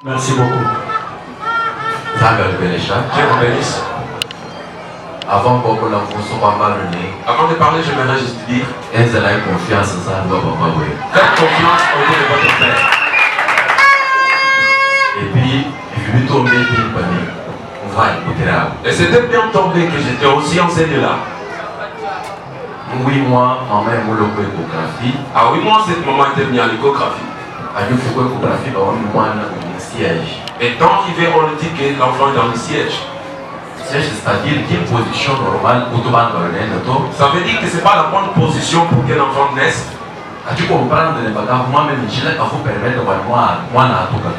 Merci beaucoup. Dieu vous bénisse. Avant de parler, j'aimerais juste dire faites confiance au Dieu de votre Père. Et puis, il est tombé on va écouter là. Et c'était bien tombé que j'étais aussi enseigné là. Oui, moi, maman est mon l'échographie. Ah oui, moi, cette maman était venue à l'échographie. Et tant arrivé, on lui dit que l'enfant est dans le siège. C'est-à-dire qu'il y a une position normale pour tout le monde. Ça veut dire que ce n'est pas la bonne position pour qu'un enfant naisse. Tu comprends moi-même, je ne peux pas permettre de moi.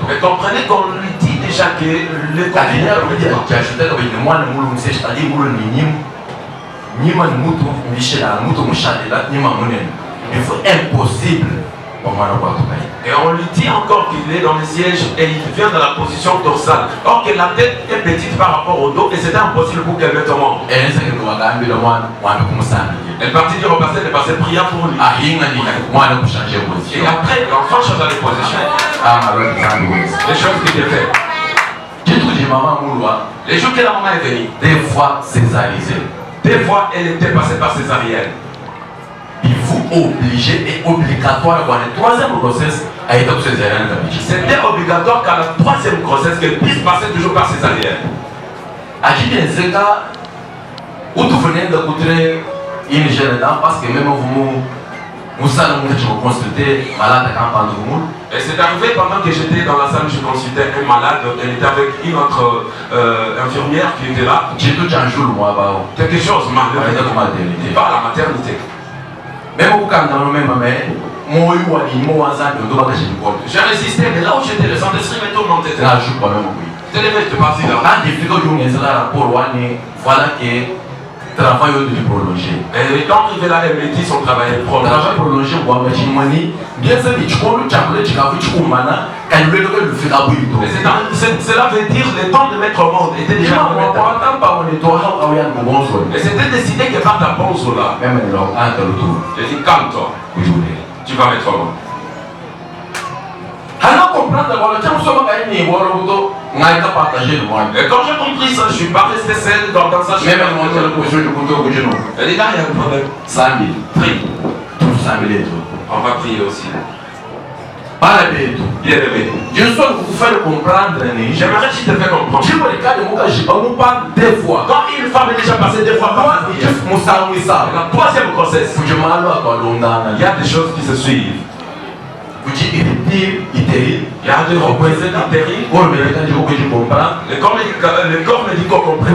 Mais comprenez qu'on lui dit déjà que le il faut impossible. Et on lui dit encore qu'il est dans le siège et il vient dans la position dorsale. Or que la tête est petite par rapport au dos et c'était impossible pour qu'elle mette au monde. Elle partit dire au pasteur de passer prier pour lui. Et après, l'enfant change de position. Les choses qui étaient faites. Les jours que la maman est venue, des fois césarisée. Des fois, elle était passée par césarienne. Il faut obliger et obligatoire pour la troisième grossesse à être césarienne. C'était obligatoire qu'à la troisième grossesse qu'elle puisse passer toujours par césarienne. À qui bien c'est cas où vous venez d'écouter une jeune dame parce que même vous consultez malade à vous. Et c'est arrivé pendant que j'étais dans la salle, je consultais un malade, elle était avec une autre infirmière qui était là. J'ai tout un jour moi quelque chose m'a maternité. Pas la maternité. Même au camp dans le même j'ai résisté, mais là où j'étais, le Saint-Esprit me tourne en tête. Là, je crois même oui. C'est les mecs de partir là. Voilà que travail de prolonger. Et quand il est là, elle me dit son travail est prolongé. Travail prolongé, bien sûr, tu connais, tu as cela veut dire le temps de mettre au monde était déjà et c'était décidé que par ta bonzo là. Même j'ai dit calme-toi. Tu vas mettre au monde. Alors comprendre et quand j'ai compris ça, je ne suis pas resté seul dans sa chambre. Elle dit là, il y a un problème. 100 000. Prie. Tout 100 000 on va prier aussi. Pas la bête. Bien aimé. Je souhaite vous faire comprendre. J'aimerais que tu te fais comprendre. Je me regarde, on parle deux fois. Quand une femme est déjà passée deux fois par la troisième grossesse, il y a des choses qui se suivent. Il y a des représentants intérieurs. Le corps me dit qu'on comprend. Il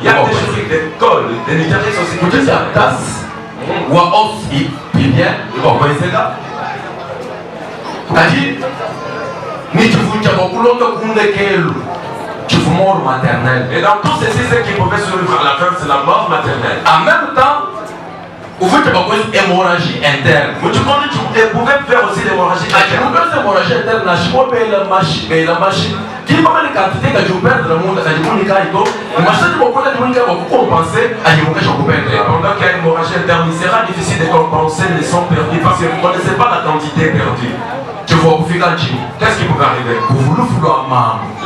y a des déchirures de colle, des déchirures aussi. Et dans tout ceci, ce qui pouvait survivre à la fin, c'est la mort maternelle. En même temps, vous faites une hémorragie interne. Vous pouvez faire aussi l'hémorragie interne. L'hémorragie interne, la machine. Qui va mettre la quantité que tu perds dans le monde, la machine qui va compenser, et pendant qu'il y a une hémorragie interne, il sera difficile de compenser les sons perdus parce que vous ne connaissez pas la quantité perdue. Tu vois, vous faites qu'est-ce qui pouvait arriver?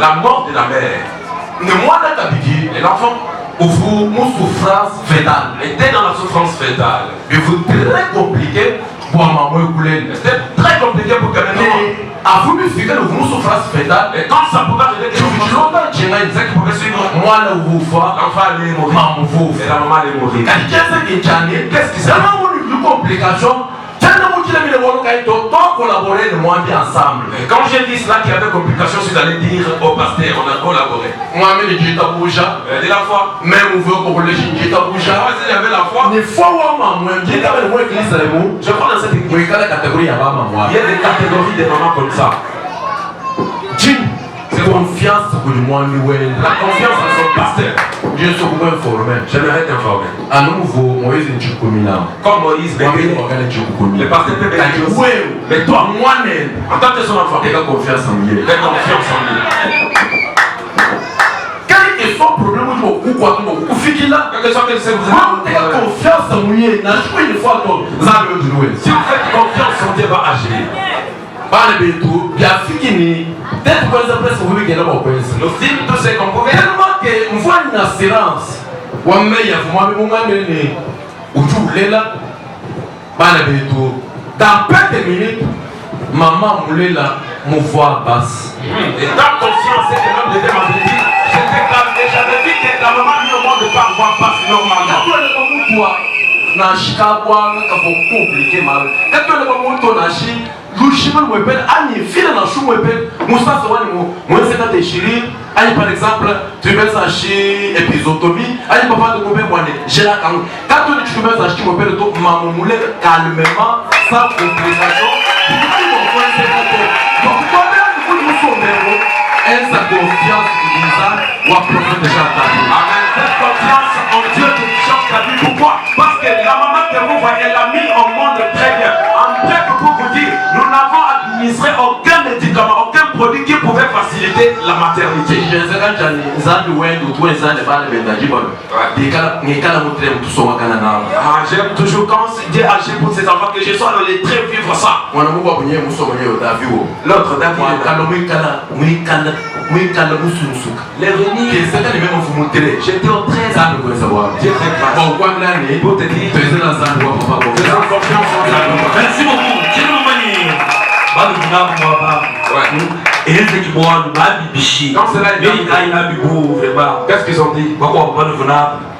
La mort de la mère. Et l'enfant souffrance fétale. Était dans la souffrance fétale. Mais vous très compliqué pour maman écouler. C'était très compliqué pour quelqu'un. À vous me figurez une souffrance fétale. Et quand ça pouvait arriver, ce qui pouvait suivre, moi là où vous l'enfant allait mourir. Et la maman allait mourir. Qu'est-ce qui s'est passé? Une complication. Collaborer de moi bien ensemble. Et quand j'ai dit cela qu'il y avait complications, je suis allé dire au pasteur, on a collaboré. Moi, je dis de la foi. Même vous voulez que je il y avait la foi. Je prends dans cette église. Il y a des catégories de mamans comme ça. C'est confiance pour le monde. La confiance en son pasteur. Je suis informé. J'aimerais t'informer. À nouveau, Moïse est comme Moïse, le pasteur peut dire. Mais toi, moi-même, en tant que son enfant, tu as confiance en lui. Tu as confiance en lui. Quel est son problème? Quel que soit que c'est, vous avez confiance en lui. Si vous faites confiance en Dieu, va agir. bana betu byafiki ni peut-être kwa za presse vous bigenda kwa kwezi Nous films tout ce qu'on pouvait. tellement que mvua ni assurance wa meya vuma bimungane ujulela bana betu dans peu de minutes maman mulela mvua basse Étant conscient c'est que l'homme de Dieu m'avait dit, j'étais calme et j'avais dit que la maman lui au monde de pas voir passe normalement. na shikabwa kafo compliqué mal kato le moto na shi lushima mwepel ani file na shu mwepel musasa wani mwese ka déchirer ani par exemple tu mets ça chez épisotomie ani papa de combien mois gela kan kato tu mets ça chez mwepel to mamumule calmement sans complication puis on peut se faire donc combien de nous sommes sa confiance en ou à prophète déjà Amen. Cette confiance en Dieu qui change ta vie. Pourquoi? Parce que la maman que vous voyez, elle l'a mis au monde très bien. En bref, pour vous dire, nous n'avons administré aucun médicament, aucun produit qui pouvait faciliter la maternité. J'aime toujours quand Dieu agit pour ses enfants que je sois dans les traits vivre ça. L'autre L'avenir, j'étais au 13 ans de savoir. Dieu pour te dire, tu es dans un merci beaucoup. Qu'est-ce qu'ils ont dit?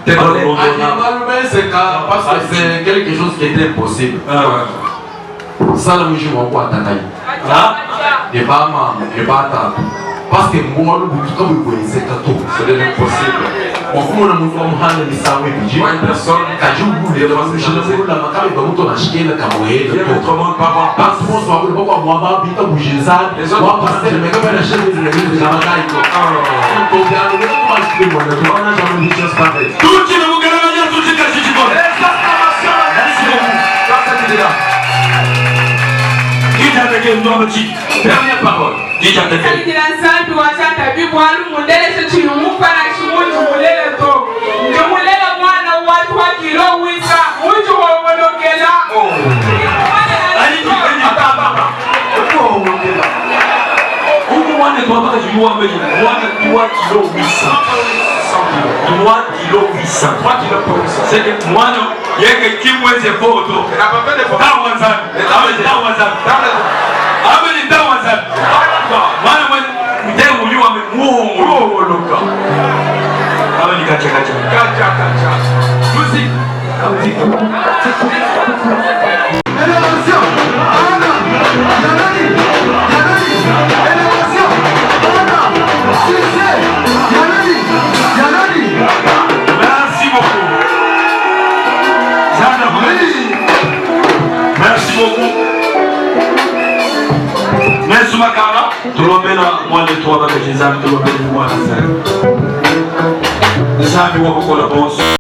C'est parce que c'est quelque chose qui était possible. Ça, le mouche m'a quoi et pas parce que moi, comme vous connaissez, c'est impossible. On a une personne qui a joué le jeu la macabre de mon acheté le camoé, autrement pas parce que moi, je vois moi, vite à bouger ça, les autres passer le mec la chaîne de la macabre. Donc, il y a le mec qui m'a dit, on a jamais vu ça pareil. Tout qui ne vous gagne, tout ce que je dis. Merci beaucoup. Là, c'est là. Qui t'a fait une bonne petite Dernière parole. Qui t'a fait c'est que moi, il y a quelqu'un qui est photo. Merci beaucoup. Merci beaucoup. Merci Makara. Tulomena mwale tuwa baka jizami tulomena mwale. Nizami wako kola bonso.